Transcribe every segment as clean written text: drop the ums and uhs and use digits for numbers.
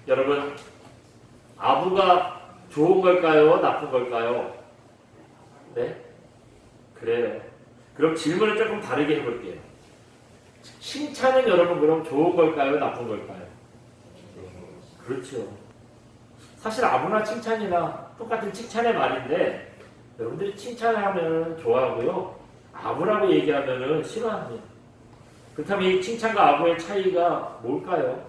여러분, 아부가 좋은 걸까요? 나쁜 걸까요? 네? 그래요. 그럼 질문을 조금 다르게 해볼게요. 칭찬은 여러분 그럼 좋은 걸까요? 나쁜 걸까요? 그렇죠. 사실 아부나 칭찬이나 똑같은 칭찬의 말인데 여러분들이 칭찬을 하면 좋아하고요. 아부라고 얘기하면 싫어합니다. 그렇다면 이 칭찬과 아부의 차이가 뭘까요?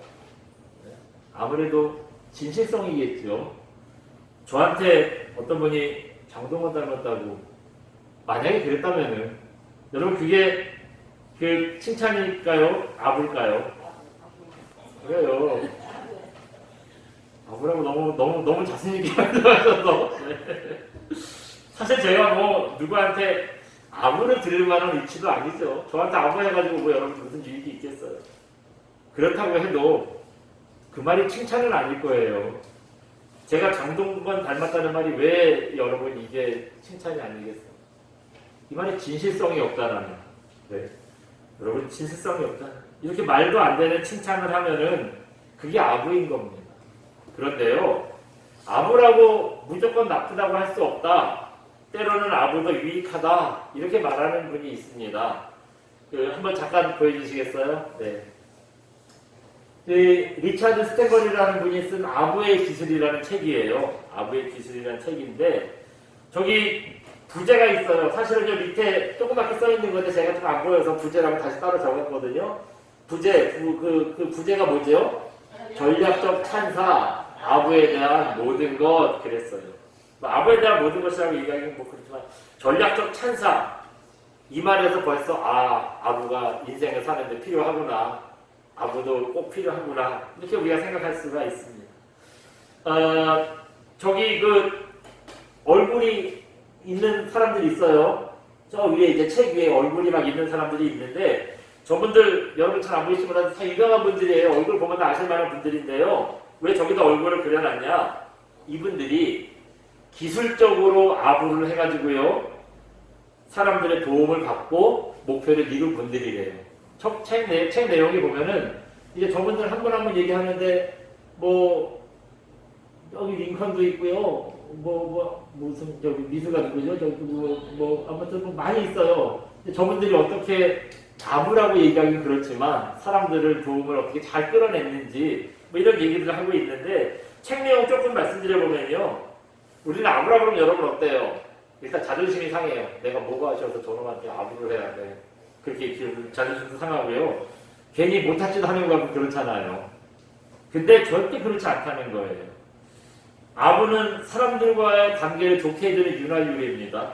아무래도 진실성이겠죠. 저한테 어떤 분이 장동건 닮았다고 만약에 그랬다면은 여러분 그게 그 칭찬일까요? 아부일까요? 그래요. 아부라고 너무 자신있게 말씀하셔서 사실 제가 뭐 누구한테 아부를 들을 만한 위치도 아니죠. 저한테 아부 해가지고 뭐 여러분 무슨 유익이 있겠어요. 그렇다고 해도 그 말이 칭찬은 아닐 거예요. 제가 장동건 닮았다는 말이 왜 여러분 이게 칭찬이 아니겠어요? 이 말에 진실성이 없다라는. 네. 여러분 진실성이 없다. 이렇게 말도 안 되는 칭찬을 하면은 그게 아부인 겁니다. 그런데요, 아부라고 무조건 나쁘다고 할 수 없다. 때로는 아부도 유익하다. 이렇게 말하는 분이 있습니다. 한번 잠깐 보여주시겠어요? 네. 리차드 스탠거리라는 분이 쓴 아부의 기술이라는 책이에요. 아부의 기술이라는 책인데 저기 부제가 있어요. 사실은 저 밑에 조그맣게 써있는 건데 제가 좀 안 보여서 부제라고 다시 따로 적었거든요. 부제, 그 부제가 뭐죠? 전략적 찬사, 아부에 대한 모든 것 그랬어요. 뭐 아부에 대한 모든 것이라고 얘기하기는 뭐 그렇지만 전략적 찬사 이 말에서 벌써 아부가 인생을 사는데 필요하구나. 아부도 꼭 필요하구나. 이렇게 우리가 생각할 수가 있습니다. 저기 그 얼굴이 있는 사람들이 있어요. 저 위에 이제 책 위에 얼굴이 막 있는 사람들이 있는데 저분들 여러분 잘 안 보이시면 다 유명한 분들이에요. 얼굴 보면 다 아실 만한 분들인데요. 왜 저기다 얼굴을 그려놨냐? 이분들이 기술적으로 아부를 해가지고요. 사람들의 도움을 받고 목표를 이룬 분들이래요. 책 내용이 보면은 이제 저분들 한 분 한 분 얘기하는데 뭐 여기 링컨도 있고요. 무슨 저기 미수가 누구죠? 저기 아무튼 뭐 많이 있어요. 저분들이 어떻게 아부라고 얘기하기는 그렇지만 사람들을 도움을 어떻게 잘 끌어냈는지 뭐 이런 얘기들을 하고 있는데 책 내용 조금 말씀드려보면요. 우리는 아부라고 그러면 여러분 어때요? 일단 자존심이 상해요. 내가 뭐가 하셔서 저놈한테 아부를 해야 돼. 그렇게 자존심도 상하고요. 괜히 못하지도 하는 거 같고 그렇잖아요. 근데 절대 그렇지 않다는 거예요. 아부는 사람들과의 관계를 좋게 해주는 윤활유입니다.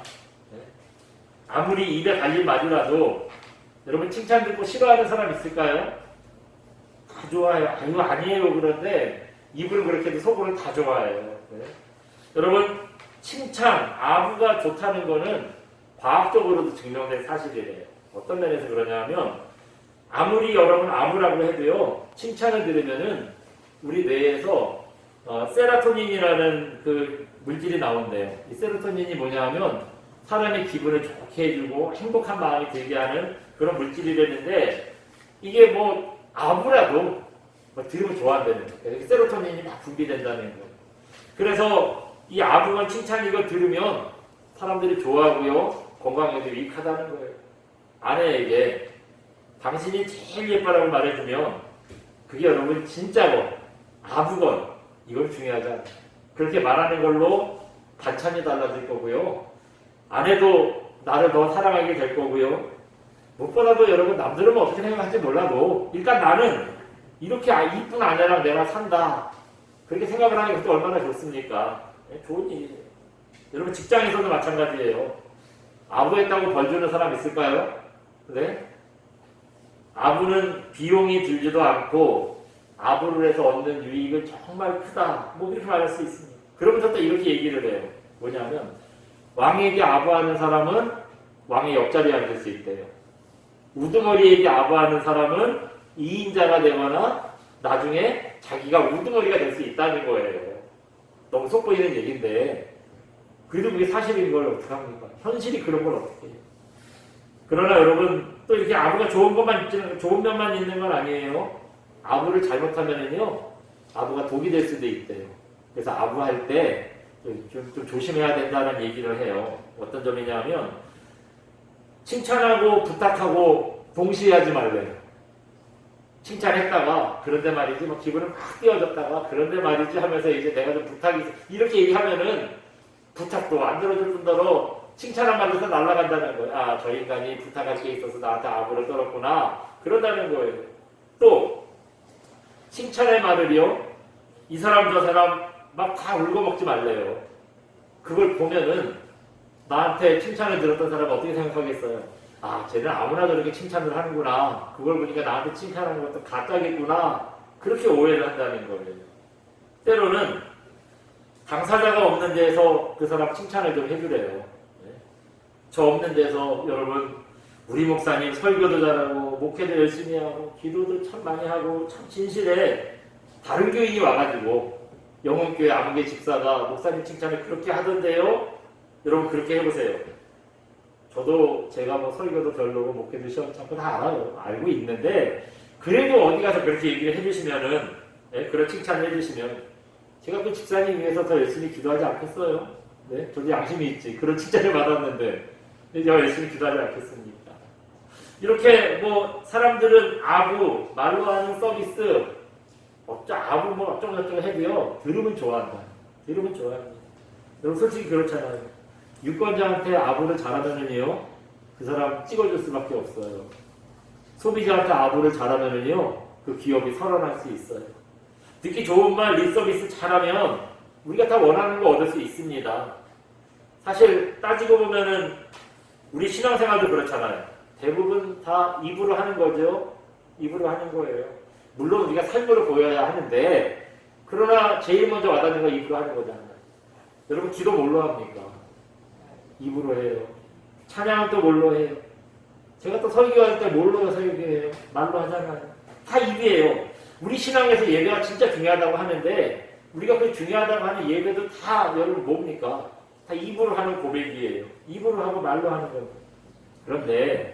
아무리 입에 달린 말이라도 여러분 칭찬 듣고 싫어하는 사람 있을까요? 다 좋아요. 아니에요. 그런데 입을 그렇게 해도 속으로는 다 좋아해요. 네. 여러분 칭찬, 아부가 좋다는 거는 과학적으로도 증명된 사실이래요. 어떤 면에서 그러냐면 아무리 여러분 아부라고 해도요. 칭찬을 들으면은 우리 뇌에서 세로토닌이라는 그 물질이 나온대요. 이 세로토닌이 뭐냐면 사람의 기분을 좋게 해주고 행복한 마음이 들게 하는 그런 물질이랬는데 이게 뭐 아부라도 들으면 좋아한다는 거예요. 세로토닌이 막 분비된다는 거예요. 그래서 이 아부가 칭찬 이거 들으면 사람들이 좋아하고요. 건강에도 유익하다는 거예요. 아내에게 당신이 제일 예뻐라고 말해주면 그게 여러분 진짜로 아부건 이건 중요하지 않아요. 그렇게 말하는 걸로 반찬이 달라질 거고요. 아내도 나를 더 사랑하게 될 거고요. 무엇보다도 여러분 남들은 어떻게 생각할지 몰라도 일단 나는 이렇게 이쁜 아내랑 내가 산다. 그렇게 생각을 하는 것도 얼마나 좋습니까? 좋은 일이에요. 여러분 직장에서도 마찬가지예요. 아부했다고 벌 주는 사람 있을까요? 네? 아부는 비용이 들지도 않고 아부를 해서 얻는 유익은 정말 크다. 뭐 이렇게 말할 수 있습니다. 그러면서 또 이렇게 얘기를 해요. 뭐냐면 왕에게 아부하는 사람은 왕의 옆자리에 앉을 수 있대요. 우두머리에게 아부하는 사람은 이인자가 되거나 나중에 자기가 우두머리가 될 수 있다는 거예요. 너무 속 보이는 얘기인데 그래도 그게 사실인 걸 어떻게 합니까? 현실이 그런 걸 어떻게 해요? 그러나 여러분 또 이렇게 아부가 좋은 면만 있는 건 아니에요. 아부를 잘못하면은요 아부가 독이 될 수도 있대요. 그래서 아부할 때 좀 조심해야 된다는 얘기를 해요. 어떤 점이냐면 칭찬하고 부탁하고 동시에 하지 말래요. 칭찬했다가 그런데 말이지 뭐 기분은 확 띄어졌다가 그런데 말이지 하면서 이제 내가 좀 부탁이 있어. 이렇게 얘기하면은 부탁도 안 들어줄 뿐더러 칭찬한 말로서 날아간다는 거예요. 아, 저 인간이 부탁할 게 있어서 나한테 아부를 떨었구나. 그런다는 거예요. 또 칭찬의 말을요. 이 사람 저 사람 막 다 울고 먹지 말래요. 그걸 보면은 나한테 칭찬을 들었던 사람은 어떻게 생각하겠어요? 아, 쟤는 아무나 저렇게 칭찬을 하는구나. 그걸 보니까 나한테 칭찬하는 것도 가짜겠구나. 그렇게 오해를 한다는 거예요. 때로는 당사자가 없는 데서 그 사람 칭찬을 좀 해주래요. 네. 저 없는 데서 여러분 우리 목사님 설교도 잘하고 목회도 열심히 하고 기도도 참 많이 하고 참 진실해. 다른 교인이 와가지고 영혼교회 아무개 집사가 목사님 칭찬을 그렇게 하던데요. 여러분 그렇게 해보세요. 저도 제가 뭐 설교도 별로고 목회도 시험찮고 다 알아요. 알고 있는데 그래도 어디 가서 그렇게 얘기를 해주시면은 네, 그런 칭찬을 해주시면 제가 그 집사님 위해서 더 열심히 기도하지 않겠어요? 네, 저도 양심이 있지. 그런 칭찬을 받았는데 제가 열심히 기도하지 않겠습니까? 이렇게 뭐 사람들은 아부 말로 하는 서비스 아부 뭐 어쩌고저쩌고 해도요 들으면 좋아한다. 들으면 좋아합니다. 여러분 솔직히 그렇잖아요. 유권자한테 아부를 잘하면은요 그 사람 찍어줄 수밖에 없어요. 소비자한테 아부를 잘하면은요 그 기업이 살아날 수 있어요. 듣기 좋은 말, 립서비스 잘하면 우리가 다 원하는 거 얻을 수 있습니다. 사실 따지고 보면은 우리 신앙생활도 그렇잖아요. 대부분 다 입으로 하는 거죠. 입으로 하는 거예요. 물론 우리가 삶으로 보여야 하는데 그러나 제일 먼저 와닿는 건 입으로 하는 거잖아요. 여러분 기도 뭘로 합니까? 입으로 해요. 찬양은 또 뭘로 해요? 제가 또 설교할 때 뭘로 설교해요? 말로 하잖아요. 다 입이에요. 우리 신앙에서 예배가 진짜 중요하다고 하는데 우리가 그 중요하다고 하는 예배도 다 여러분 뭡니까? 다 입으로 하는 고백이에요. 입으로 하고 말로 하는 겁니다. 그런데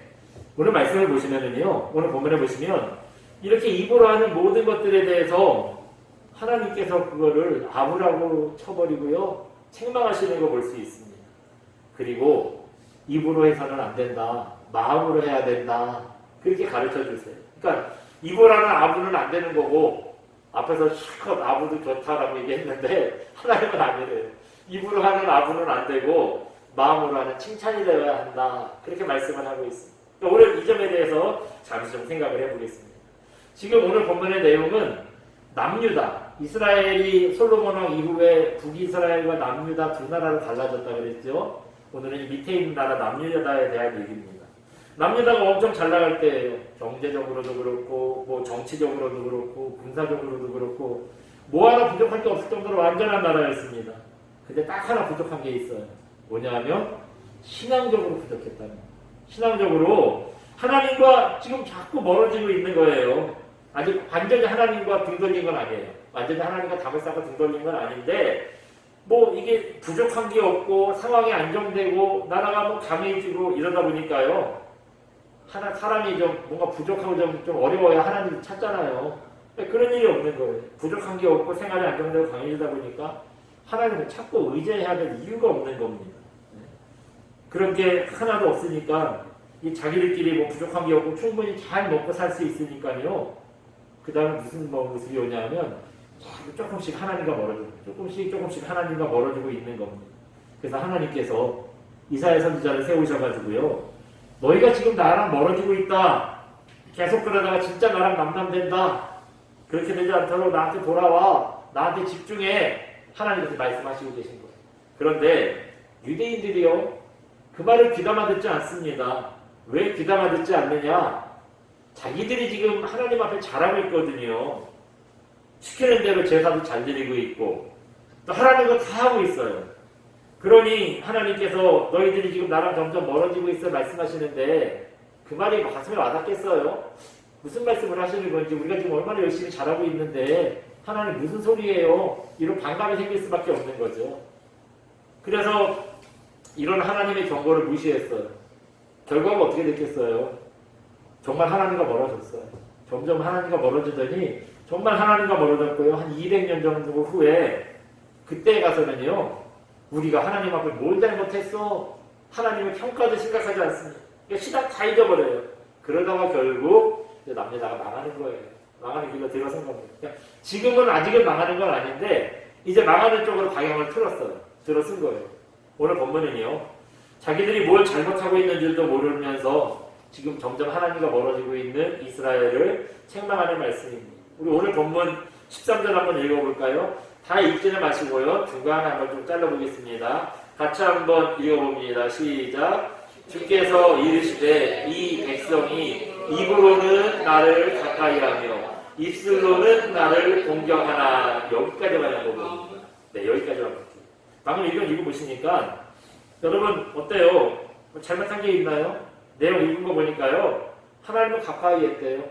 오늘 말씀을 보시면은요. 오늘 본문에 보시면 이렇게 입으로 하는 모든 것들에 대해서 하나님께서 그거를 아부라고 쳐버리고요. 책망하시는 거 볼 수 있습니다. 그리고 입으로 해서는 안 된다. 마음으로 해야 된다. 그렇게 가르쳐 주세요. 그러니까 입으로 하는 아부는 안 되는 거고 앞에서 실컷 아부도 좋다라고 얘기했는데 하나님은 아니래요. 입으로 하는 아부는 안 되고 마음으로 하는 칭찬이 되어야 한다. 그렇게 말씀을 하고 있습니다. 그러니까 오늘 이 점에 대해서 잠시 좀 생각을 해보겠습니다. 지금 오늘 본문의 내용은 남유다. 이스라엘이 솔로몬 왕 이후에 북이스라엘과 남유다 두 나라로 갈라졌다 그랬죠. 오늘은 밑에 있는 나라 남유다에 대한 얘기입니다. 남유다가 엄청 잘 나갈 때예요. 경제적으로도 그렇고 뭐 정치적으로도 그렇고 군사적으로도 그렇고 뭐 하나 부족할 게 없을 정도로 완전한 나라였습니다. 근데 딱 하나 부족한 게 있어요. 뭐냐면 신앙적으로 부족했다는 거예요. 신앙적으로 하나님과 지금 자꾸 멀어지고 있는 거예요. 아직 완전히 하나님과 등 돌린 건 아니에요. 완전히 하나님과 담을 쌓고 등 돌린 건 아닌데 뭐 이게 부족한 게 없고 상황이 안정되고 나라가 뭐 강해지고 이러다 보니까요. 사람이 좀 뭔가 부족하고 좀 어려워야 하나님 찾잖아요. 그런 일이 없는 거예요. 부족한 게 없고 생활이 안정되고 강해지다 보니까 하나님을 찾고 의지해야 될 이유가 없는 겁니다. 그런 게 하나도 없으니까 이 자기들끼리 뭐 부족한 게 없고 충분히 잘 먹고 살 수 있으니까요. 그 다음에 무슨 모습이 오냐면 조금씩 하나님과 멀어지고 조금씩 하나님과 멀어지고 있는 겁니다. 그래서 하나님께서 이사야 선지자를 세우셔가지고요. 너희가 지금 나랑 멀어지고 있다. 계속 그러다가 진짜 나랑 남남된다. 그렇게 되지 않도록 나한테 돌아와. 나한테 집중해. 하나님께서 말씀하시고 계신 거예요. 그런데 유대인들이요. 그 말을 귀담아 듣지 않습니다. 왜 귀담아 듣지 않느냐? 자기들이 지금 하나님 앞에 잘하고 있거든요. 시키는 대로 제사도 잘 드리고 있고 또 하나님과 다 하고 있어요. 그러니 하나님께서 너희들이 지금 나랑 점점 멀어지고 있어 말씀하시는데 그 말이 가슴에 와닿겠어요? 무슨 말씀을 하시는 건지 우리가 지금 얼마나 열심히 잘하고 있는데 하나님 무슨 소리예요? 이런 반감이 생길 수밖에 없는 거죠. 그래서 이런 하나님의 경고를 무시했어요. 결과가 어떻게 됐겠어요? 정말 하나님과 멀어졌어요. 점점 하나님과 멀어지더니 정말 하나님과 멀어졌고요. 한 200년 정도 후에 그때 가서는요. 우리가 하나님 앞에 뭘 잘못했어? 하나님의 평가도 심각하지 않습니다. 시작 다 잊어버려요. 그러다가 결국 남녀다가 망하는 거예요. 망하는 길로 들어선 겁니다. 그러니까 지금은 아직은 망하는 건 아닌데 이제 망하는 쪽으로 방향을 들어선 거예요. 오늘 본문은요. 자기들이 뭘 잘못하고 있는 줄도 모르면서 지금 점점 하나님과 멀어지고 있는 이스라엘을 책망하는 말씀입니다. 우리 오늘 본문 13절 한번 읽어볼까요? 다 읽지는 마시고요. 중간에 한번 좀 잘라보겠습니다. 같이 한번 읽어봅니다. 시작. 주께서 이르시되 이 백성이 입으로는 나를 가까이하며 입술로는 나를 공경하나. 여기까지만 읽어봅니다. 네, 여기까지만 볼게요. 방금 읽어보시니까 여러분 어때요? 잘못한 게 있나요? 내용 읽은 거 보니까요. 하나님을 가까이 했대요.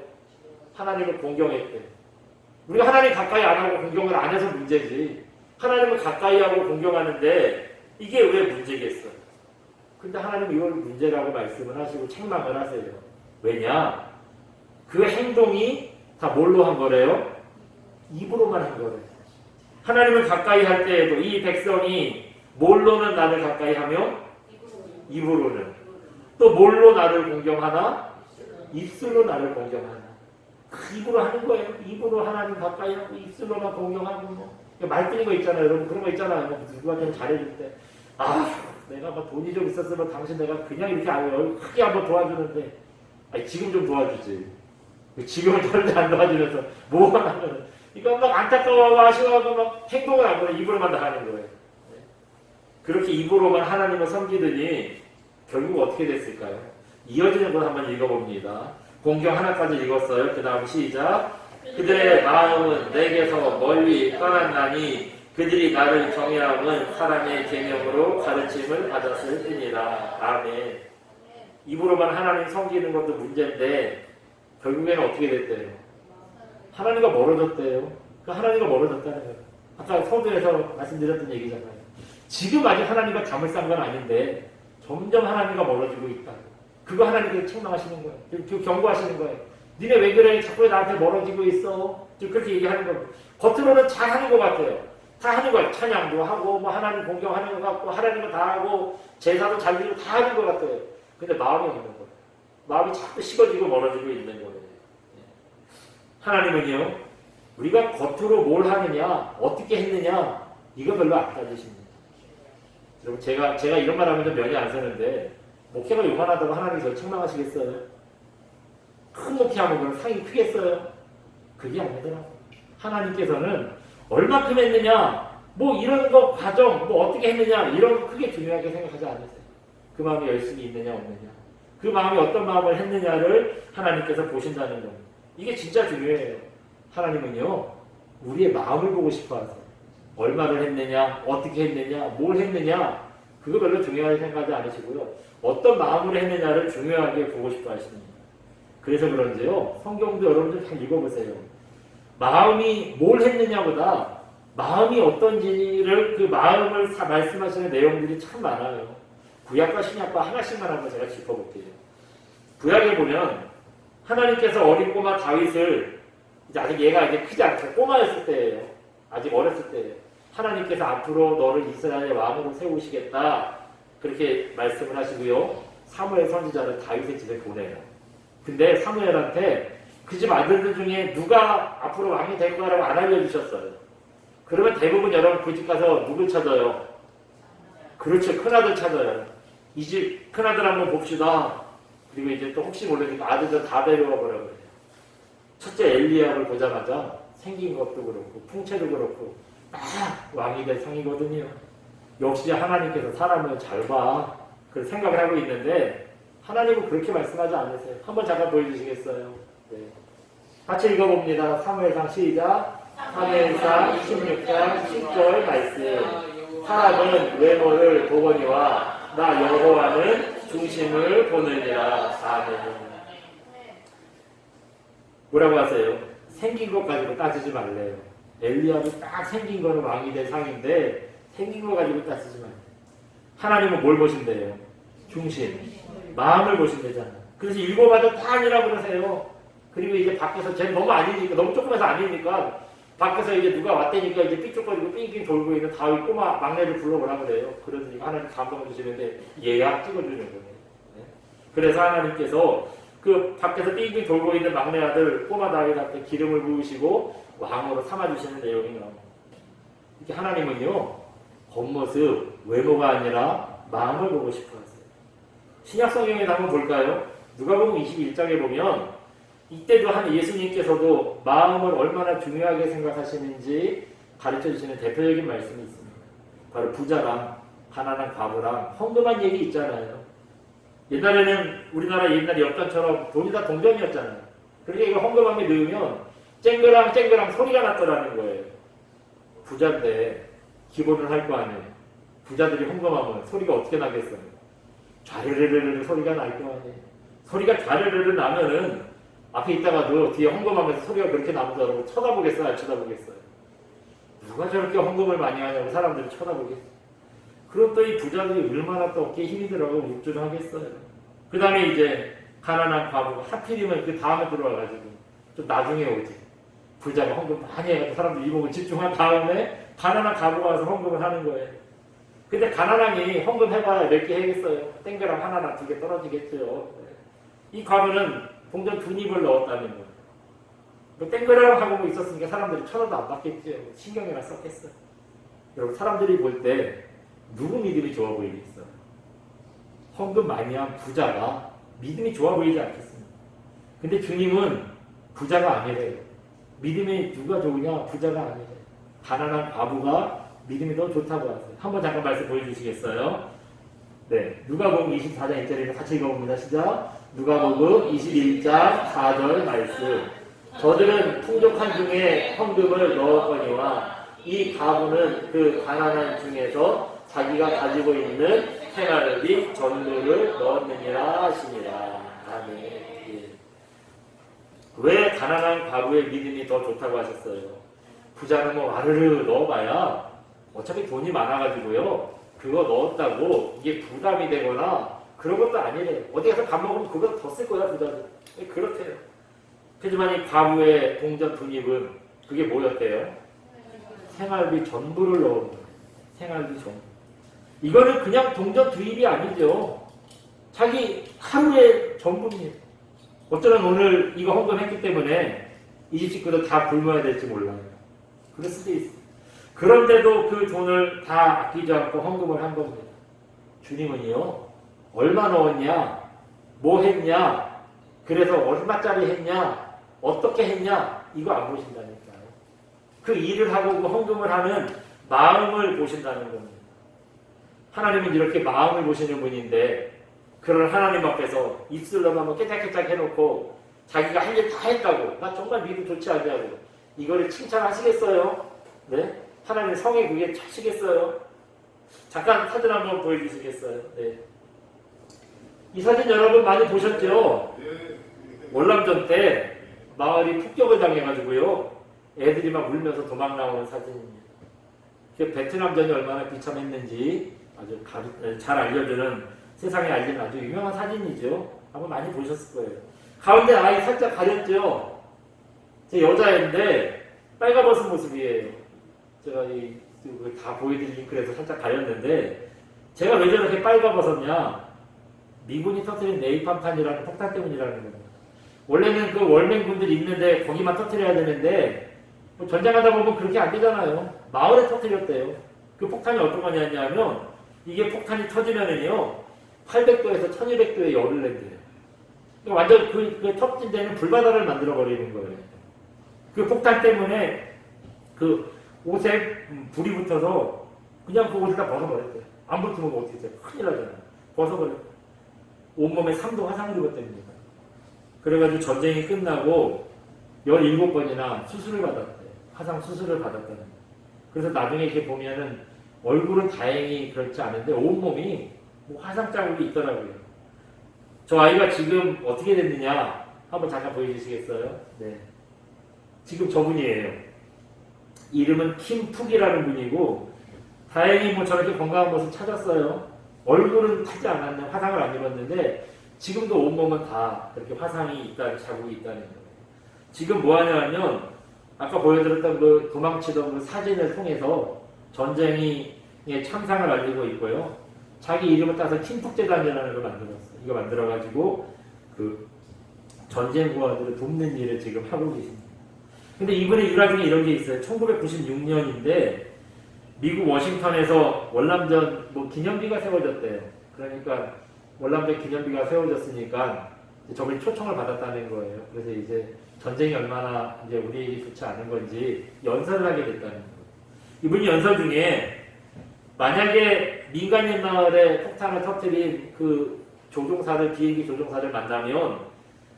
하나님을 공경했대요. 우리가 하나님 가까이 안 하고 공경을 안 해서 문제지. 하나님을 가까이 하고 공경하는데 이게 왜 문제겠어요? 근데 하나님은 이걸 문제라고 말씀을 하시고 책망을 하세요. 왜냐? 그 행동이 다 뭘로 한 거래요? 입으로만 한 거래요. 하나님을 가까이 할 때에도 이 백성이 뭘로는 나를 가까이 하며? 입으로는. 또 뭘로 나를 공경하나? 입술로 나를 공경하나. 입으로 하는 거예요. 입으로 하나님 가까이 하고 입술로만 공경하고 뭐. 말뿐인 거 있잖아요. 여러분 그런 거 있잖아요. 누구한테 잘해줄 때. 내가 뭐 돈이 좀 있었으면 당신 내가 그냥 이렇게 크게 한번 도와주는데 지금 좀 도와주지. 지금은 절대 안 도와주면서 뭐만 하면은 이거 막 안타까워하고 아쉬워하고 막 행동을 안 보내. 입으로만 다 하는 거예요. 그렇게 입으로만 하나님을 섬기더니 결국 어떻게 됐을까요? 이어지는 걸 한번 읽어봅니다. 공경 하나까지 읽었어요. 그 다음 시작. 그들의 마음은 내게서 멀리 떠났나니 그들이 나를 경외함은 사람의 계명으로 가르침을 받았을 뿐이라. 아멘. 입으로만 하나님 섬기는 것도 문제인데 결국에는 어떻게 됐대요? 하나님과 멀어졌대요. 하나님과 멀어졌다는 거예요. 아까 서두에서 말씀드렸던 얘기잖아요. 지금 아직 하나님과 잠을 싼 건 아닌데 점점 하나님과 멀어지고 있다. 그거 하나님께서 책망하시는 거예요. 그 경고하시는 거예요. 니네 왜 그래? 자꾸 나한테 멀어지고 있어. 그렇게 얘기하는 겁니다. 겉으로는 잘 하는 것 같아요. 다 하는 거예요. 찬양도 하고 뭐 하나님 공경하는 것 같고 하나님은 다 하고 제사도 잘 드리고 다 하는 것 같아요. 근데 마음이 없는 거예요. 마음이 자꾸 식어지고 멀어지고 있는 거예요. 하나님은요. 우리가 겉으로 뭘 하느냐 어떻게 했느냐 이거 별로 안 따지십니다. 여러분 제가 이런 말 하면 좀 면이 안 서는데 목회가 요만하다고 하나님이 저를 책망하시겠어요? 큰 목회하면 그럼 상이 크겠어요? 그게 아니더라고요. 하나님께서는 얼마큼 했느냐 뭐 이런 거 과정 뭐 어떻게 했느냐 이런 거 크게 중요하게 생각하지 않으세요. 그 마음이 열심히 있느냐 없느냐 그 마음이 어떤 마음을 했느냐를 하나님께서 보신다는 겁니다. 이게 진짜 중요해요. 하나님은요 우리의 마음을 보고 싶어 하세요. 얼마를 했느냐 어떻게 했느냐 뭘 했느냐 그거 별로 중요하게 생각하지 않으시고요. 어떤 마음으로 했느냐를 중요하게 보고 싶어 하십니다. 그래서 그런지요 성경도 여러분들 잘 읽어보세요. 마음이 뭘 했느냐보다 마음이 어떤지를 그 마음을 말씀하시는 내용들이 참 많아요. 구약과 신약과 하나씩만 한번 제가 짚어볼게요. 구약에 보면 하나님께서 어린 꼬마 다윗을 이제 아직 얘가 이제 크지 않고 꼬마였을 때예요. 아직 어렸을 때예요. 하나님께서 앞으로 너를 이스라엘의 왕으로 세우시겠다 그렇게 말씀을 하시고요. 사무엘 선지자를 다윗의 집에 보내요. 근데 사무엘한테 그 집 아들들 중에 누가 앞으로 왕이 될 거라고 안 알려주셨어요. 그러면 대부분 여러분 그 집 가서 누굴 찾아요? 그렇죠. 큰아들 찾아요. 이 집 큰아들 한번 봅시다. 그리고 이제 또 혹시 모르니까 아들들 다 데려와 보라고 그래요. 첫째 엘리야를 보자마자 생긴 것도 그렇고 풍채도 그렇고 딱 왕이 될 상이거든요. 역시 하나님께서 사람을 잘 봐. 그런 생각을 하고 있는데 하나님은 그렇게 말씀하지 않으세요. 한번 잠깐 보여주시겠어요? 네. 같이 읽어봅니다. 사무엘상 시작. 사무엘상 26장 10절 말씀. 사람은 외모를 보거니와 나 여호와는 중심을 보느니라. 아멘. 뭐라고 하세요? 생긴 것 가지고 따지지 말래요. 엘리야도 딱 생긴 거는 왕이 될 상인데 생긴 거 가지고 따지지 말래요. 하나님은 뭘 보신대요? 중심. 마음을 보신대잖아요. 그래서 읽어봐도 다 아니라고 그러세요. 그리고 이제 밖에서 쟤는 너무 아니니까, 너무 조금해서 아니니까 밖에서 이제 누가 왔다니까 이제 삐죽거리고 삥삥 돌고 있는 다윗 꼬마 막내를 불러오라 그래요. 그러더니 하나님 감동을 주시는데 예약 찍어주는 거예요. 네? 그래서 하나님께서 그 밖에서 삥삥 돌고 있는 막내 아들 꼬마 다윗한테 기름을 부으시고 왕으로 삼아주시는 내용이 나옵니다. 이렇게 하나님은요, 겉모습, 외모가 아니라 마음을 보고 싶어 하세요. 신약 성경에 한번 볼까요? 누가복음 21장에 보면 이때도 한 예수님께서도 마음을 얼마나 중요하게 생각하시는지 가르쳐주시는 대표적인 말씀이 있습니다. 바로 부자랑 가난한 과부랑 헌금한 얘기 있잖아요. 옛날에는 우리나라 옛날 엽전처럼 돈이 다 동전이었잖아요. 그러니까 이거 헌금함에 넣으면 쨍그랑 쨍그랑 소리가 났더라는 거예요. 부자인데 기본을 할 거 아니에요. 부자들이 헌금하면 소리가 어떻게 나겠어요? 좌르르르르 소리가 날 거 아니에요. 소리가 좌르르르 나면은 앞에 있다가도 뒤에 헌금하면서 소리가 그렇게 나오더라도 쳐다보겠어요? 안 쳐다보겠어요? 누가 저렇게 헌금을 많이 하냐고 사람들이 쳐다보겠어요? 그럼 또 이 부자들이 얼마나 또 어깨에 힘이 들어가고 우쭐하겠어요? 그 다음에 이제 가난한 과부가 하필이면 그 다음에 들어와가지고 좀 나중에 오지. 부자가 헌금 많이 해가지고 사람들이 이 부분 집중한 다음에 가난한 과부가 와서 헌금을 하는 거예요. 근데 가난하니 헌금 해봐야 몇 개 해겠어요? 땡그랑 하나나 두 개 떨어지겠죠. 이 과부는 동전 두 입을 넣었다는 거예요. 뭐 땡그랑 하고 뭐 있었으니까 사람들이 쳐다도 안 받겠죠. 신경이나 썼겠어요. 여러분, 사람들이 볼 때 누구 믿음이 좋아 보이겠어요? 헌금 많이 한 부자가 믿음이 좋아 보이지 않겠습니까? 근데 주님은 부자가 아니래요. 믿음이 누가 좋으냐? 부자가 아니래요. 가난한 과부가 믿음이 더 좋다고 하세요. 한번 잠깐 말씀 보여주시겠어요? 네, 누가복음 24장 1절에 같이 읽어봅니다. 시작. 누가복음 21장 4절 말씀. 저들은 풍족한 중에 헌금을 넣었거니와 이 과부는 그 가난한 중에서 자기가 가지고 있는 생활비 전부를 넣었느니라 하시니라. 아멘. 예. 왜 가난한 과부의 믿음이 더 좋다고 하셨어요? 부자는 뭐 와르르 넣어봐야 어차피 돈이 많아가지고요, 그거 넣었다고 이게 부담이 되거나 그런 것도 아니래요. 어디 가서 밥 먹으면 그거 더 쓸 거야, 부자는. 그렇대요. 하지만 이 과부의 동전 두 입은 그게 뭐였대요? 생활비 전부를 넣은 거예요. 생활비 전부. 이거는 그냥 동전 두 입이 아니죠. 자기 하루의 전부입니다. 어쩌면 오늘 이거 헌금했기 때문에 이 집 식구도 다 굶어야 될지 몰라요. 그럴 수도 있어요. 그런데도 그 돈을 다 아끼지 않고 헌금을 한 겁니다. 주님은요, 얼마 넣었냐, 뭐 했냐, 그래서 얼마짜리 했냐, 어떻게 했냐, 이거 안 보신다니까요. 그 일을 하고 그 헌금을 하는 마음을 보신다는 겁니다. 하나님은 이렇게 마음을 보시는 분인데, 그런 하나님 앞에서 입술로만 뭐 깨짝깨짝 해놓고 자기가 할 일 다 했다고, 나 정말 믿음 좋지 않냐고 이거를 칭찬하시겠어요? 네? 하나님 성에 그게 차시겠어요? 잠깐 사진 한번 보여주시겠어요? 네. 이 사진 여러분 많이 보셨죠? 월남전 때 마을이 폭격을 당해가지고요, 애들이 막 울면서 도망 나오는 사진입니다. 베트남전이 얼마나 비참했는지 아주 잘 알려주는, 세상에 알리는 아주 유명한 사진이죠. 한번 많이 보셨을 거예요. 가운데 아이 살짝 가렸죠? 제 여자애인데 빨가벗은 모습이에요. 제가 다 보여드린 링크에서 살짝 가렸는데, 제가 왜 저렇게 빨가벗었냐? 미군이 터뜨린 네이팜탄이라는 폭탄 때문이라는 겁니다. 원래는 그 월맹군들이 있는데 거기만 터뜨려야 되는데, 뭐 전쟁하다 보면 그렇게 안 되잖아요. 마을에 터뜨렸대요. 그 폭탄이 어떤 거냐면, 이게 폭탄이 터지면은요, 800도에서 1200도의 열을 낸대요. 그러니까 완전 그 터진 데는 불바다를 만들어버리는 거예요. 그 폭탄 때문에 그 옷에 불이 붙어서 그냥 그 옷을 다 벗어버렸대요. 안 붙으면 어떻게 돼요? 큰일 나잖아요. 벗어버렸대요. 온몸에 3도 화상을 입었답니다. 그래가지고 전쟁이 끝나고 17번이나 수술을 받았대요. 화상 수술을 받았다는 거예요. 그래서 나중에 이렇게 보면은 얼굴은 다행히 그렇지 않은데 온몸이 뭐 화상 자국이 있더라고요. 저 아이가 지금 어떻게 됐느냐 한번 잠깐 보여주시겠어요? 네. 지금 저분이에요. 이름은 킴푹이라는 분이고, 다행히 뭐 저렇게 건강한 모습 찾았어요. 얼굴은 타지 않았네, 화상을 안 입었는데 지금도 온몸은 다 이렇게 화상이 있다는, 자국이 있다는 거예요. 지금 뭐 하냐면 아까 보여드렸던 그 도망치던 그 사진을 통해서 전쟁의 참상을 알리고 있고요. 자기 이름을 따서 킴푹재단이라는 걸 만들었어. 이거 만들어가지고 그 전쟁 구호들을 돕는 일을 지금 하고 계십니다. 근데 이분의 일화 중에 이런 게 있어요. 1996년인데 미국 워싱턴에서 월남전 뭐 기념비가 세워졌대요. 그러니까 월남전 기념비가 세워졌으니까 저분이 초청을 받았다는 거예요. 그래서 이제 전쟁이 얼마나 이제 우리에게 좋지 않은 건지 연설을 하게 됐다는 거예요. 이분이 연설 중에 만약에 민간인 마을에 폭탄을 터뜨린 그 조종사를, 비행기 조종사를 만나면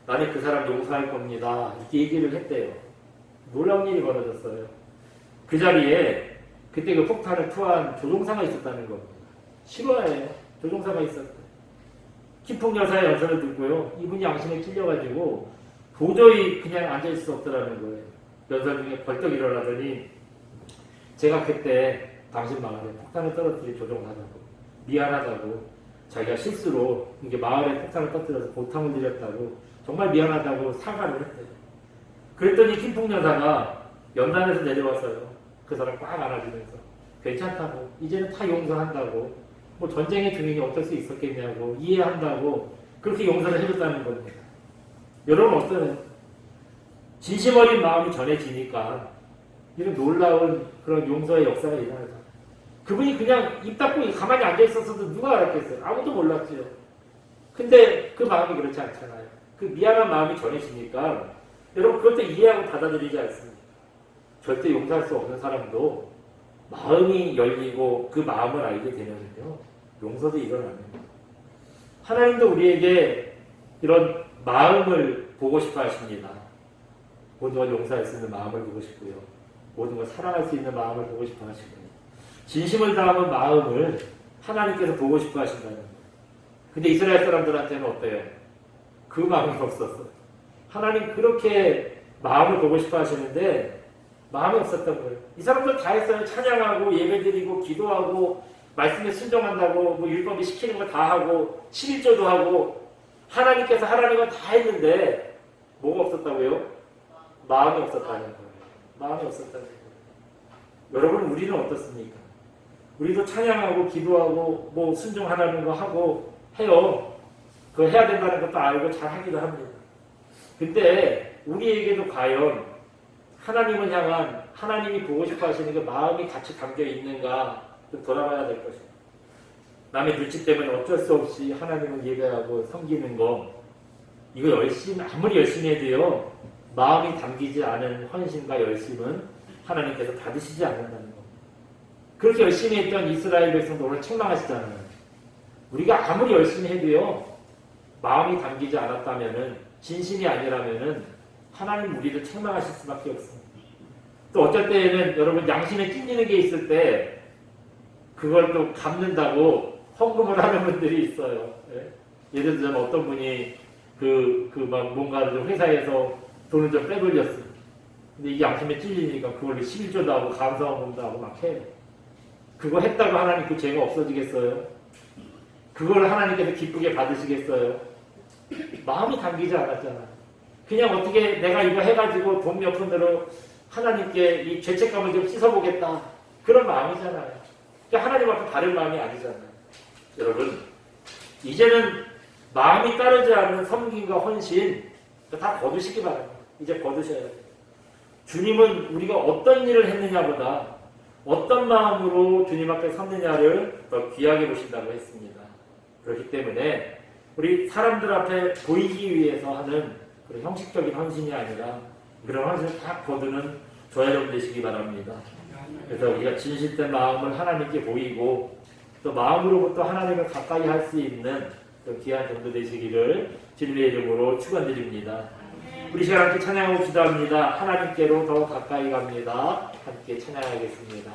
나는 그 사람 용서할 겁니다. 이렇게 얘기를 했대요. 놀라운 일이 벌어졌어요. 그 자리에 그때 그 폭탄을 투하한 조종사가 있었다는 겁니다. 실화예요. 조종사가 있었대. 김풍 여사의 연설을 듣고요. 이분이 양심에 찔려가지고 도저히 그냥 앉아있을 수 없더라는 거예요. 연설 중에 벌떡 일어나더니 제가 그때 당신 마을에 폭탄을 떨어뜨린 조종사라고 미안하다고 자기가 실수로 이게 마을에 폭탄을 터뜨려서 고통을 드렸다고 정말 미안하다고 사과를 했대요. 그랬더니 김풍 여사가 연단에서 내려와서요. 그 사람 꽉 안아주면서 괜찮다고 이제는 다 용서한다고 뭐 전쟁의 중인이 어떨 수 있었겠냐고 이해한다고 그렇게 용서를 해줬다는 겁니다. 여러분 어떤 진심 어린 마음이 전해지니까 이런 놀라운 그런 용서의 역사가 일어나죠. 그분이 그냥 입 닫고 가만히 앉아 있었어도 누가 알았겠어요? 아무도 몰랐죠. 근데 그 마음이 그렇지 않잖아요. 그 미안한 마음이 전해지니까 여러분 그것도 이해하고 받아들이지 않습니다. 절대 용서할 수 없는 사람도 마음이 열리고 그 마음을 알게 되면요 용서도 일어납니다. 하나님도 우리에게 이런 마음을 보고 싶어 하십니다. 모든 걸 용서할 수 있는 마음을 보고 싶고요. 모든 걸 사랑할 수 있는 마음을 보고 싶어 하시고요. 진심을 다하는 마음을 하나님께서 보고 싶어 하신다는 거예요. 근데 이스라엘 사람들한테는 어때요? 그 마음이 없었어. 하나님 그렇게 마음을 보고 싶어 하시는데 마음이 없었던 거예요. 이 사람들 다 했어요. 찬양하고 예배드리고 기도하고 말씀에 순종한다고 뭐 율법이 시키는 거 다 하고 11조도 하고 하나님께서 하라는 건 다 했는데 뭐가 없었다고요? 마음이 없었다는 거예요. 마음이 없었다는 거예요. 여러분 우리는 어떻습니까? 우리도 찬양하고 기도하고 뭐 순종하라는 거 하고 해요. 그거 해야 된다는 것도 알고 잘 하기도 합니다. 근데 우리에게도 과연 하나님을 향한 하나님이 보고 싶어 하시는 그 마음이 같이 담겨 있는가 좀 돌아봐야 될 것입니다. 남의 눈치 때문에 어쩔 수 없이 하나님을 예배하고 섬기는 거 이거 아무리 열심히 해도요 마음이 담기지 않은 헌신과 열심은 하나님께서 받으시지 않는다는 겁니다. 그렇게 열심히 했던 이스라엘 백성도 오늘 책망하시잖아요. 우리가 아무리 열심히 해도요 마음이 담기지 않았다면은 진심이 아니라면은 하나님 우리를 책망하실 수밖에 없습니다. 또 어쩔 때에는 여러분 양심에 찔리는 게 있을 때 그걸 또 갚는다고 헌금을 하는 분들이 있어요. 예? 예를 들면 어떤 분이 막 뭔가 좀 회사에서 돈을 좀 빼돌렸어요. 근데 이 양심에 찔리니까 그걸로 11조도 하고 감사헌금도 하고 막 해요. 그거 했다고 하나님 그 죄가 없어지겠어요? 그걸 하나님께서 기쁘게 받으시겠어요? 마음이 담기지 않았잖아요. 그냥 어떻게 내가 이거 해가지고 돈 몇 푼으로 하나님께 이 죄책감을 좀 씻어보겠다. 그런 마음이잖아요. 그러니까 하나님 앞에 다른 마음이 아니잖아요. 여러분, 이제는 마음이 따르지 않는 섬김과 헌신 다 거두시기 바랍니다. 이제 거두셔야 돼요. 주님은 우리가 어떤 일을 했느냐보다 어떤 마음으로 주님 앞에 섰느냐를 더 귀하게 보신다고 했습니다. 그렇기 때문에 우리 사람들 앞에 보이기 위해서 하는 그런 형식적인 헌신이 아니라 그런 헌신을 다 거두는 저와 여러분 되시기 바랍니다. 그래서 우리가 진실된 마음을 하나님께 보이고 또 마음으로부터 하나님을 가까이 할 수 있는 귀한 정도 되시기를 진리의 이름으로 축원드립니다. 우리 시간 함께 찬양하고 기도합니다. 하나님께로 더 가까이 갑니다. 함께 찬양하겠습니다.